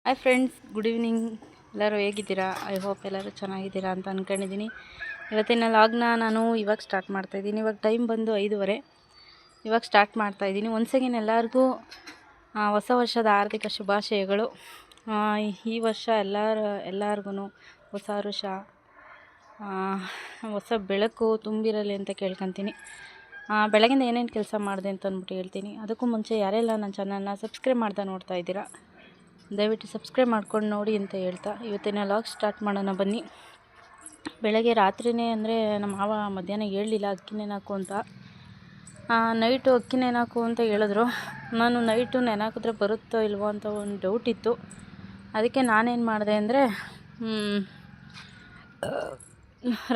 Hi friends, good evening. ಎಲ್ಲರೂ ಹೇಗಿದ್ದೀರಾ? I hope ಎಲ್ಲರೂ ಚೆನ್ನಾಗಿದ್ದೀರಾ ಅಂತ ಅಂದ್ಕೊಂಡಿದ್ದೀನಿ. ಇವತ್ತಿನ ಲಾಗ್ನ ನಾನು ಇವಾಗ ಸ್ಟಾರ್ಟ್ ಮಾಡ್ತಾಯಿದ್ದೀನಿ. ಇವಾಗ ಟೈಮ್ ಬಂದು 5:30. ಇವಾಗ ಸ್ಟಾರ್ಟ್ ಮಾಡ್ತಾಯಿದ್ದೀನಿ. ಒನ್ಸ್ ಅಗೇನ್ ಎಲ್ಲರಿಗೂ ಹೊಸ ವರ್ಷದ ಹಾರ್ದಿಕ ಶುಭಾಶಯಗಳು. ಈ ವರ್ಷ ಎಲ್ಲರಿಗೂ ಹೊಸ ವರ್ಷ, ಹೊಸ ಬೆಳಕು ತುಂಬಿರಲಿ ಅಂತ ಕೇಳ್ಕೊತೀನಿ. ಬೆಳಗಿಂದ ಏನೇನು ಕೆಲಸ ಮಾಡಿದೆ ಅಂತ ಅಂದ್ಬಿಟ್ಟು ಹೇಳ್ತೀನಿ. ಅದಕ್ಕೂ ಮುಂಚೆ ಯಾರೆಲ್ಲ ನನ್ನ ಚಾನಲ್ನ ಸಬ್ಸ್ಕ್ರೈಬ್ ಮಾಡ್ತಾ ನೋಡ್ತಾ ಇದ್ದೀರಾ, ದಯವಿಟ್ಟು ಸಬ್ಸ್ಕ್ರೈಬ್ ಮಾಡ್ಕೊಂಡು ನೋಡಿ ಅಂತ ಹೇಳ್ತಾ ಇವತ್ತಿನ ಲಾಗ್ ಸ್ಟಾರ್ಟ್ ಮಾಡೋಣ ಬನ್ನಿ. ಬೆಳಗ್ಗೆ ರಾತ್ರಿಯೇ ಅಂದರೆ ನಮ್ಮ ಮಾವ ಮಧ್ಯಾಹ್ನ ಹೇಳಲಿಲ್ಲ ಅಕ್ಕಿ ನೆನಾಕು ಅಂತ. ನೈಟು ಅಕ್ಕಿ ನೆನಾಕು ಅಂತ ಹೇಳಿದ್ರು. ನಾನು ನೈಟು ನೆನಾಕಿದ್ರೆ ಬರುತ್ತೋ ಇಲ್ವೋ ಅಂತ ಒಂದು ಡೌಟ್ ಇತ್ತು. ಅದಕ್ಕೆ ನಾನೇನು ಮಾಡಿದೆ ಅಂದರೆ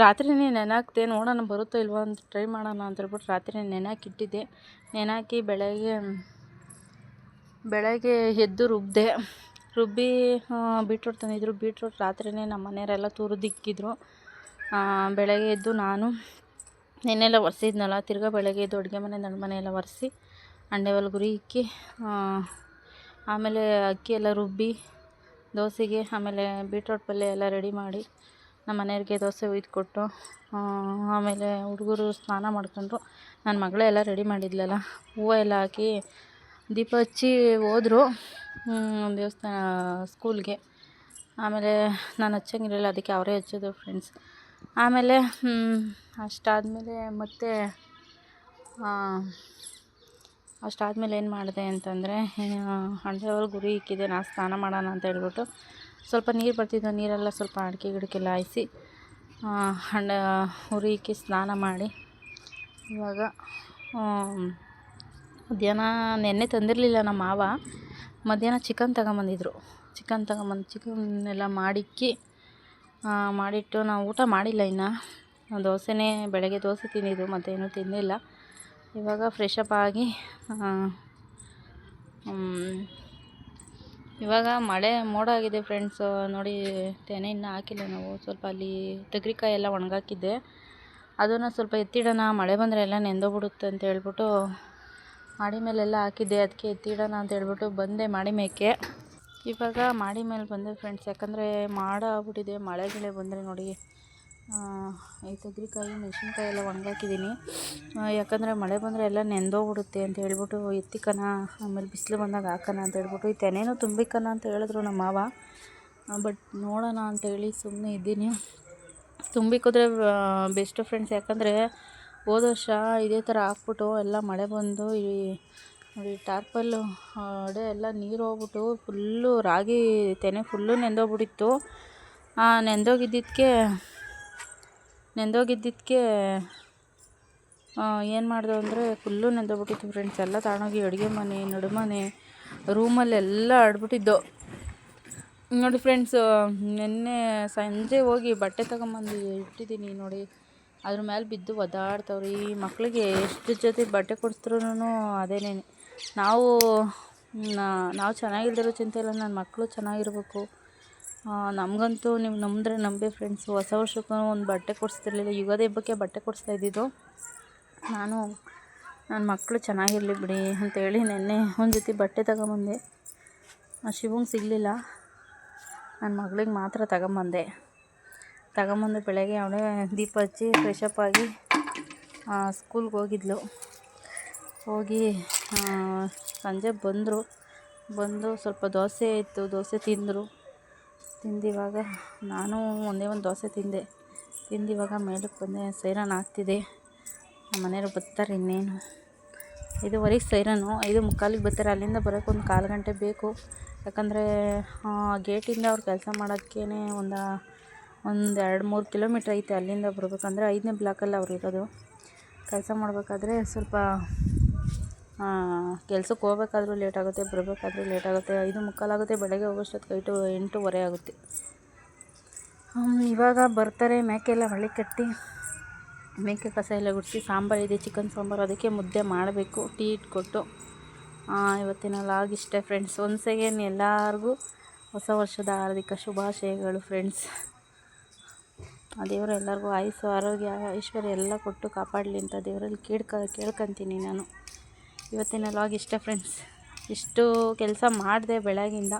ರಾತ್ರಿಯೇ ನೆನಾಕ್ದೆ, ನೋಡೋಣ ಬರುತ್ತೋ ಇಲ್ವೋ ಅಂತ ಟ್ರೈ ಮಾಡೋಣ ಅಂತ ಹೇಳ್ಬಿಟ್ಟು ರಾತ್ರಿ ನೆನಾಕಿಟ್ಟಿದ್ದೆ. ನೆನಾಕಿ ಬೆಳಗ್ಗೆ ಎದ್ದು ರುಬ್ಬಿ ಬೀಟ್ರೋಟ್ ತಂದಿದ್ರು. ಬೀಟ್ರೋಟ್ ರಾತ್ರಿಯೇ ನಮ್ಮ ಮನೆಯವರೆಲ್ಲ ತುರಿದಿಕ್ಕಿದ್ರು. ಬೆಳಗ್ಗೆ ಎದ್ದು ನಾನು ನೆನ್ನೆಲ್ಲ ಒರೆಸಿದ್ನಲ್ಲ, ತಿರ್ಗಾ ಬೆಳಗ್ಗೆ ಎದ್ದು ಅಡುಗೆ ಮನೆ ನಡುಮನೆ ಎಲ್ಲ ಒರೆಸಿ ಅಂಡೆ ಗುರಿ ಇಕ್ಕಿ ಆಮೇಲೆ ಅಕ್ಕಿ ಎಲ್ಲ ರುಬ್ಬಿ ದೋಸೆಗೆ, ಆಮೇಲೆ ಬೀಟ್ರೋಟ್ ಪಲ್ಯ ಎಲ್ಲ ರೆಡಿ ಮಾಡಿ ನಮ್ಮ ಮನೆಯವ್ರಿಗೆ ದೋಸೆ ಕೊಟ್ಟು ಆಮೇಲೆ ಹುಡುಗರು ಸ್ನಾನ ಮಾಡ್ಕೊಂಡ್ರು. ನನ್ನ ಮಗಳೆಲ್ಲ ರೆಡಿ ಮಾಡಿದ್ಲಲ್ಲ, ಹೂವು ಎಲ್ಲ ಹಾಕಿ ದೀಪ ಹಚ್ಚಿ ಹೋದರು ದೇವಸ್ಥಾನ ಸ್ಕೂಲ್ಗೆ. ಆಮೇಲೆ ನಾನು ಹಚ್ಚಂಗಿರಲಿಲ್ಲ, ಅದಕ್ಕೆ ಅವರೇ ಹಚ್ಚೋದು ಫ್ರೆಂಡ್ಸ್. ಆಮೇಲೆ ಅಷ್ಟಾದಮೇಲೆ ಏನು ಮಾಡಿದೆ ಅಂತಂದರೆ, ಅಂಡೇವಲ್ ಗುರಿ ಇಕ್ಕಿದೆ. ನಾನು ಸ್ನಾನ ಮಾಡೋಣ ಅಂತ ಹೇಳ್ಬಿಟ್ಟು ಸ್ವಲ್ಪ ನೀರು ಬರ್ತಿದ್ದು, ನೀರೆಲ್ಲ ಸ್ವಲ್ಪ ಅಡಿಕೆ ಗಿಡಕ್ಕೆಲ್ಲ ಹಾಯಿಸಿ ಉರಿ ಇಕ್ಕಿ ಸ್ನಾನ ಮಾಡಿ ಇವಾಗ ಮಧ್ಯಾಹ್ನ ನೆನ್ನೆ ತಂದಿರಲಿಲ್ಲ ನಮ್ಮ ಮಾವ, ಮಧ್ಯಾಹ್ನ ಚಿಕನ್ ತಗೊಂಬಂದಿದ್ರು. ಚಿಕನ್ ಎಲ್ಲ ಮಾಡಿಟ್ಟು ನಾವು ಊಟ ಮಾಡಿಲ್ಲ ಇನ್ನು. ದೋಸೆನೇ ಬೆಳಗ್ಗೆ ದೋಸೆ ತಿಂದಿದ್ದು, ಮತ್ತು ಏನೂ ತಿಂದಿಲ್ಲ. ಇವಾಗ ಫ್ರೆಶಪ್ ಆಗಿ ಇವಾಗ ಮಳೆ ಮೋಡ ಆಗಿದೆ ಫ್ರೆಂಡ್ಸ್. ನೋಡಿ, ತೆನೆ ಇನ್ನೂ ಹಾಕಿಲ್ಲ ನಾವು. ಸ್ವಲ್ಪ ಅಲ್ಲಿ ತೆಗ್ರಿಕಾಯಿ ಎಲ್ಲ ಒಣಗಾಕಿದ್ದೆ, ಅದನ್ನು ಸ್ವಲ್ಪ ಎತ್ತಿಡೋಣ, ಮಳೆ ಬಂದರೆ ಎಲ್ಲ ನೆಂದೋಗ್ಬಿಡುತ್ತೆ ಅಂತ ಹೇಳ್ಬಿಟ್ಟು ಮಾಡಿ ಮೇಲೆಲ್ಲ ಹಾಕಿದ್ದೆ. ಅದಕ್ಕೆ ಎತ್ತಿಡೋಣ ಅಂತ ಹೇಳ್ಬಿಟ್ಟು ಬಂದೆ ಮಾಡಿ ಮೇಕೆ. ಇವಾಗ ಮಾಡಿ ಮೇಲೆ ಬಂದೆ ಫ್ರೆಂಡ್ಸ್, ಯಾಕಂದರೆ ಮಾಡ ಆಗ್ಬಿಟ್ಟಿದೆ. ಮಳೆ ಬಂದರೆ ನೋಡಿ, ಈ ತೆಗ್ರಿಕಾಯಿ ಮೆಣಸಿನ್ಕಾಯಿ ಎಲ್ಲ ಒಣಗಾಕಿದ್ದೀನಿ. ಯಾಕಂದರೆ ಮಳೆ ಬಂದರೆ ಎಲ್ಲ ನೆಂದೋಗ್ಬಿಡುತ್ತೆ ಅಂತ ಹೇಳ್ಬಿಟ್ಟು ಎತ್ತಿಕನ, ಆಮೇಲೆ ಬಿಸಿಲು ಬಂದಾಗ ಹಾಕೋಣ ಅಂತ ಹೇಳ್ಬಿಟ್ಟು ಈ ತೆನೆನೂ ತುಂಬಿಕನ ಅಂತ ಹೇಳಿದ್ರು ನಮ್ಮ ಮಾವ. ಬಟ್ ನೋಡೋಣ ಅಂತೇಳಿ ಸುಮ್ಮನೆ ಇದ್ದೀನಿ. ತುಂಬಿಕಿದ್ರೆ ಬೆಸ್ಟ್ ಫ್ರೆಂಡ್ಸ್. ಯಾಕಂದರೆ ಹೋದ ವರ್ಷ ಇದೇ ಥರ ಹಾಕ್ಬಿಟ್ಟು ಎಲ್ಲ ಮಳೆ ಬಂದು ನೋಡಿ ಟಾರ್ಪಲ್ಲು ಅಡೆ ಎಲ್ಲ ನೀರು ಹೋಗ್ಬಿಟ್ಟು ಫುಲ್ಲು ರಾಗಿ ತೆನೆ ಫುಲ್ಲು ನೆಂದೋಗ್ಬಿಟ್ಟಿತ್ತು. ನೆಂದೋಗಿದ್ದಕ್ಕೆ ಏನು ಮಾಡಿದೆ ಅಂದರೆ ಫುಲ್ಲು ನೆಂದೋಗ್ಬಿಟ್ಟಿತ್ತು ಫ್ರೆಂಡ್ಸ್. ಎಲ್ಲ ತಗೊಂಡೋಗಿ ಅಡುಗೆ ಮನೆ ನಡುಮನೆ ರೂಮಲ್ಲೆಲ್ಲ ಆಡ್ಬಿಟ್ಟಿದ್ದು ನೋಡಿ ಫ್ರೆಂಡ್ಸ್. ನಿನ್ನೆ ಸಂಜೆ ಹೋಗಿ ಬಟ್ಟೆ ತಗೊಂಬಂದು ಇಟ್ಟಿದ್ದೀನಿ ನೋಡಿ, ಅದ್ರ ಮೇಲೆ ಬಿದ್ದು ಒದ್ದಾಡ್ತವ್ರು. ಈ ಮಕ್ಕಳಿಗೆ ಎಷ್ಟು ಜೊತೆ ಬಟ್ಟೆ ಕೊಡಿಸಿದ್ರೂ ಅದೇನೇ. ನಾವು ಚೆನ್ನಾಗಿಲ್ದಿರೋ ಚಿಂತೆ ಇಲ್ಲ, ನನ್ನ ಮಕ್ಕಳು ಚೆನ್ನಾಗಿರ್ಬೇಕು. ನಮಗಂತೂ ನೀವು ನಂಬಿ ಫ್ರೆಂಡ್ಸ್, ಹೊಸ ವರ್ಷಕ್ಕೂ ಒಂದು ಬಟ್ಟೆ ಕೊಡಿಸ್ತಿರ್ಲಿಲ್ಲ. ಯುಗಾದಿ ಹಬ್ಬಕ್ಕೆ ಬಟ್ಟೆ ಕೊಡಿಸ್ತಾ ಇದ್ದಿದ್ದು ನಾನು. ನನ್ನ ಮಕ್ಕಳು ಚೆನ್ನಾಗಿರಲಿ ಬಿಡಿ ಅಂತೇಳಿ ನೆನ್ನೆ ಒಂದು ಜೊತೆ ಬಟ್ಟೆ ತಗೊಂಬಂದೆ. ಶಿವಂಗೆ ಸಿಗಲಿಲ್ಲ, ನನ್ನ ಮಗಳಿಗೆ ಮಾತ್ರ ತಗೊಂಬಂದು ಬೆಳಗ್ಗೆ ಅವಳೇ ದೀಪ ಹಚ್ಚಿ ಫ್ರೆಶಪ್ ಆಗಿ ಸ್ಕೂಲ್ಗೆ ಹೋಗಿ ಸಂಜೆ ಬಂದು ಸ್ವಲ್ಪ ದೋಸೆ ಇತ್ತು, ದೋಸೆ ತಿಂದು ಇವಾಗ ನಾನು ಒಂದೇ ಒಂದು ದೋಸೆ ತಿಂದು ಇವಾಗ ಮೇಲಕ್ಕೆ ಬಂದೆ. ಸೈರನ್ ಆಗ್ತಿದೆ, ನಮ್ಮ ಮನೆಯವರು ಬರ್ತಾರೆ ಇನ್ನೇನು. 5:15 ಸೈರನು, 5:45 ಬರ್ತಾರೆ. ಅಲ್ಲಿಂದ ಬರೋಕ್ಕೆ ಒಂದು 1/4 ಗಂಟೆ ಬೇಕು. ಯಾಕಂದರೆ ಗೇಟಿಂದ ಅವ್ರು ಕೆಲಸ ಮಾಡೋದಕ್ಕೇ ಒಂದು 2-3 ಕಿಲೋಮೀಟ್ರ್ ಐತೆ. ಅಲ್ಲಿಂದ ಬರಬೇಕಂದ್ರೆ 5ನೇ ಬ್ಲಾಕಲ್ಲಿ ಅವ್ರು ಇರೋದು. ಕೆಲಸ ಮಾಡಬೇಕಾದ್ರೆ ಸ್ವಲ್ಪ ಕೆಲ್ಸಕ್ಕೆ ಹೋಗ್ಬೇಕಾದ್ರೂ ಲೇಟ್ ಆಗುತ್ತೆ, ಬರಬೇಕಾದ್ರೂ ಲೇಟ್ ಆಗುತ್ತೆ. 5:45 ಆಗುತ್ತೆ. ಬೆಳಗ್ಗೆ ಹೋಗೋಷ್ಟೊತ್ತಿಗೆ 8:30 ಆಗುತ್ತೆ. ಇವಾಗ ಬರ್ತಾರೆ. ಮೇಕೆ ಎಲ್ಲ ಹೊಳೆ ಕಟ್ಟಿ, ಮೇಕೆ ಕಸ ಎಲ್ಲ ಗುಡಿಸಿ, ಸಾಂಬಾರಿದೆ, ಚಿಕನ್ ಸಾಂಬಾರು, ಅದಕ್ಕೆ ಮುದ್ದೆ ಮಾಡಬೇಕು. ಟೀ ಇಟ್ಕೊಟ್ಟು ಇವತ್ತಿನ ಲಾಗ್ ಇಷ್ಟೇ ಫ್ರೆಂಡ್ಸ್. ಒನ್ಸ್ ಅಗೇನ್ ಎಲ್ಲರಿಗೂ ಹೊಸ ವರ್ಷದ ಹಾರ್ದಿಕ ಶುಭಾಶಯಗಳು ಫ್ರೆಂಡ್ಸ್. ದೇವರು ಎಲ್ಲರಿಗೂ ಆಯುಸ್ಸು, ಆರೋಗ್ಯ, ಐಶ್ವರ್ಯ ಎಲ್ಲ ಕೊಟ್ಟು ಕಾಪಾಡಲಿ ಅಂತ ದೇವರಲ್ಲಿ ಕೇಳ್ಕೊತೀನಿ ನಾನು. ಇವತ್ತಿನ ಲಾಗ್ ಇಷ್ಟ ಫ್ರೆಂಡ್ಸ್. ಇಷ್ಟು ಕೆಲಸ ಮಾಡಿದೆ ಬೆಳಗಿಂದ.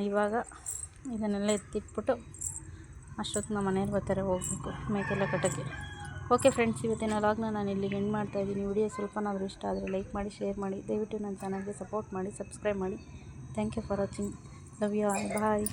ಇವಾಗ ಇದನ್ನೆಲ್ಲ ಎತ್ತಿಟ್ಬಿಟ್ಟು ಅಷ್ಟೊತ್ತು ನಮ್ಮ ಮನೆಯವ್ರು ಬರ್ತಾರೆ, ಹೋಗಬೇಕು ಮೇಕೆಲ್ಲ ಕಟ್ಟೋಕ್ಕೆ. ಓಕೆ ಫ್ರೆಂಡ್ಸ್, ಇವತ್ತಿನ ವ್ಲಾಗ್ನ ನಾನು ಇಲ್ಲಿಗೆ ಎಂಡ್ ಮಾಡ್ತಾಯಿದ್ದೀನಿ. ವಿಡಿಯೋ ಸ್ವಲ್ಪನಾದರೂ ಇಷ್ಟ ಆದರೆ ಲೈಕ್ ಮಾಡಿ, ಶೇರ್ ಮಾಡಿ, ದಯವಿಟ್ಟು ನನ್ನ ಚಾನಲ್ಗೆ ಸಪೋರ್ಟ್ ಮಾಡಿ, ಸಬ್ಸ್ಕ್ರೈಬ್ ಮಾಡಿ. Thank you for watching. Love you all. Bye.